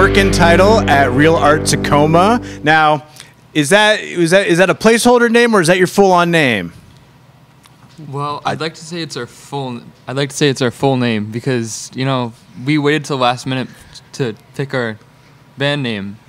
working title at Real Art Tacoma. Now, is that a placeholder name or is that your full-on name? Well, I'd like to say it's our full name because, you know, we waited till the last minute to pick our band name,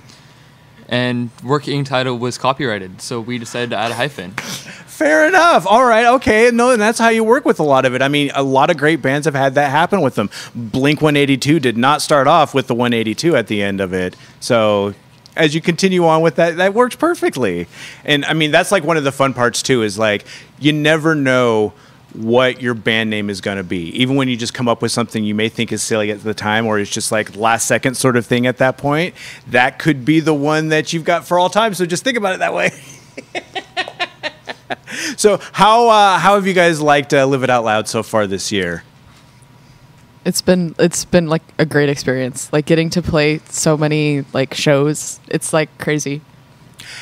and working title was copyrighted, so we decided to add a hyphen. Fair enough. All right. Okay. No, and that's how you work with a lot of it. I mean, a lot of great bands have had that happen with them. Blink-182 did not start off with the 182 at the end of it. So as you continue on with that, that works perfectly. And I mean, that's like one of the fun parts too, is like, you never know what your band name is going to be. Even when you just come up with something you may think is silly at the time, or it's just like last second sort of thing at that point, that could be the one that you've got for all time. So just think about it that way. So how have you guys liked Live It Out Loud so far this year? It's been like a great experience. Like getting to play so many like shows. It's like crazy.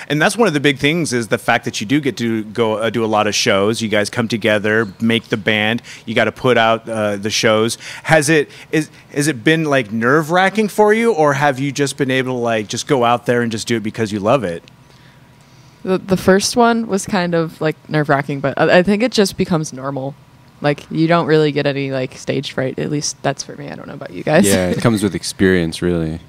And that's one of the big things is the fact that you do get to go do a lot of shows. You guys come together, make the band. You got to put out the shows. Has it been like nerve-wracking for you, or have you just been able to like just go out there and just do it because you love it? The first one was kind of like nerve-wracking, but I think it just becomes normal. Like you don't really get any like stage fright. At least that's for me. I don't know about you guys. Yeah, it comes with experience, really.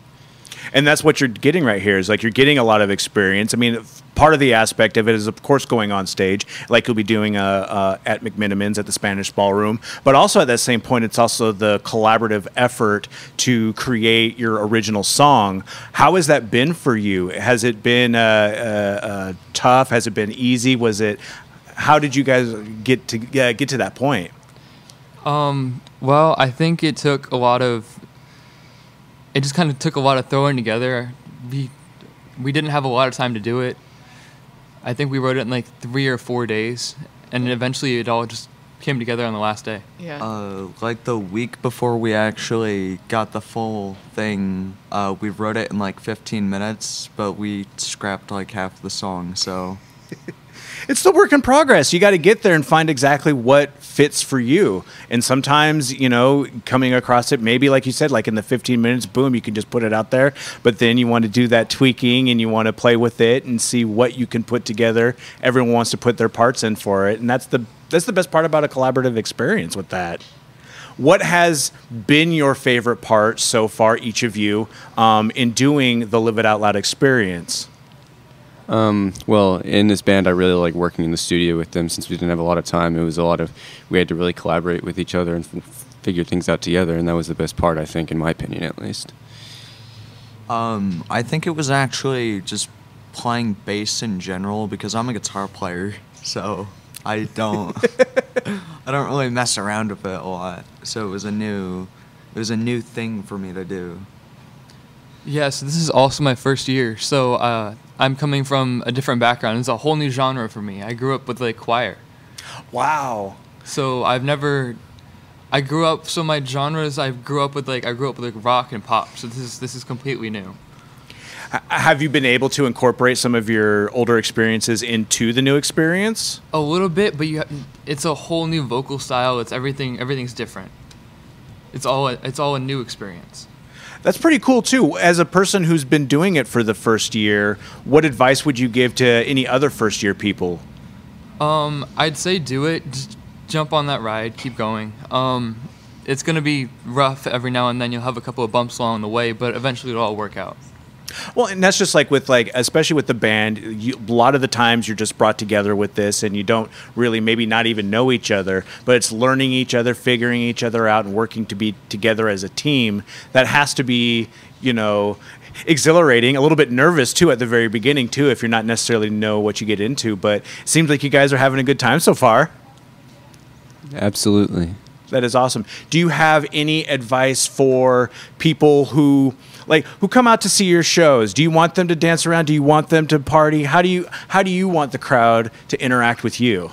And that's what you're getting right here is like you're getting a lot of experience. I mean, part of the aspect of it is, of course, going on stage, like you'll be doing at McMiniman's at the Spanish Ballroom. But also at that same point, it's also the collaborative effort to create your original song. How has that been for you? Has it been tough? Has it been easy? How did you guys get to that point? Well, I think it took a lot of. It just kind of took a lot of throwing together. We didn't have a lot of time to do it. I think we wrote it in like 3 or 4 days, and eventually it all just came together on the last day. Yeah. Like the week before we actually got the full thing, we wrote it in like 15 minutes, but we scrapped like half the song, so... It's the work in progress. You got to get there and find exactly what fits for you. And sometimes, you know, coming across it, maybe like you said, like in the 15 minutes, boom, you can just put it out there. But then you want to do that tweaking and you want to play with it and see what you can put together. Everyone wants to put their parts in for it. And that's the best part about a collaborative experience with that. What has been your favorite part so far, each of you, in doing the Live It Out Loud experience? Well, in this band, I really like working in the studio with them since we didn't have a lot of time. We had to really collaborate with each other and figure things out together, and that was the best part, I think, in my opinion, at least. I think it was actually just playing bass in general because I'm a guitar player, so I don't really mess around with it a lot. So it was a new thing for me to do. Yeah, so this is also my first year. So I'm coming from a different background. It's a whole new genre for me. I grew up with like choir. Wow. So my genres, I grew up with like rock and pop. So this is completely new. Have you been able to incorporate some of your older experiences into the new experience? A little bit, but it's a whole new vocal style. It's everything's different. It's all a new experience. That's pretty cool, too. As a person who's been doing it for the first year, what advice would you give to any other first-year people? I'd say do it. Just jump on that ride. Keep going. It's going to be rough every now and then. You'll have a couple of bumps along the way, but eventually it'll all work out. Well, and that's just like with especially with the band, a lot of the times you're just brought together with this and you don't really maybe not even know each other, but it's learning each other, figuring each other out and working to be together as a team. That has to be, you know, exhilarating, a little bit nervous too at the very beginning too, if you're not necessarily know what you get into, but it seems like you guys are having a good time so far. Absolutely. That is awesome. Do you have any advice for people who come out to see your shows? Do you want them to dance around? Do you want them to party? How do you want the crowd to interact with you?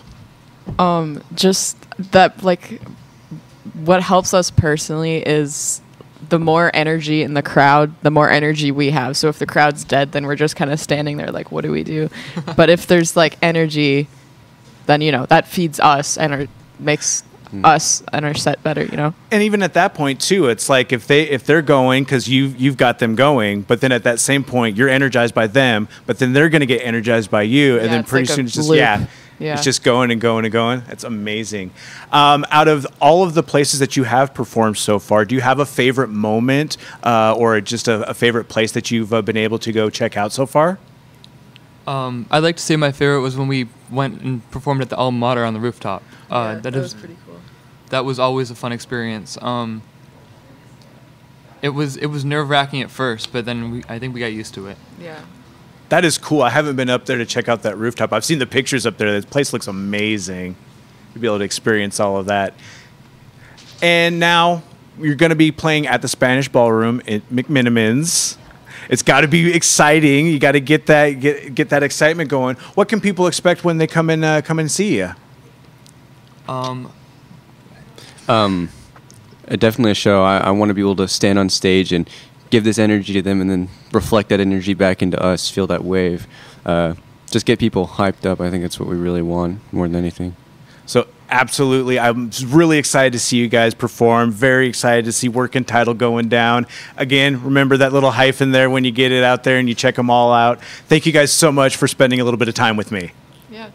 Just that, like, what helps us personally is the more energy in the crowd, the more energy we have. So if the crowd's dead, then we're just kind of standing there like, what do we do? But if there's like energy, then, you know, that feeds us and it makes us and our set better, you know. And even at that point too, it's like if they're going because you've got them going, but then at that same point you're energized by them, but then they're going to get energized by you, and Yeah, then it's pretty like a soon it's just loop. it's just going and going and going. That's amazing. Out of all of the places that you have performed so far, do you have a favorite moment or just a favorite place that you've been able to go check out so far? I'd like to say my favorite was when we went and performed at the alma mater on the rooftop. That was pretty cool. That was always a fun experience. It was nerve-wracking at first, but then I think we got used to it. Yeah. That is cool. I haven't been up there to check out that rooftop. I've seen the pictures up there. The place looks amazing. You'll be able to experience all of that. And now you're going to be playing at the Spanish Ballroom in McMinimans. It's got to be exciting. You got to get that excitement going. What can people expect when they come and see you? Definitely a show. I want to be able to stand on stage and give this energy to them and then reflect that energy back into us, feel that wave. Just get people hyped up. I think that's what we really want more than anything. So absolutely. I'm really excited to see you guys perform. Very excited to see Workin' Title going down. Again, remember that little hyphen there when you get it out there and you check them all out. Thank you guys so much for spending a little bit of time with me. Yeah.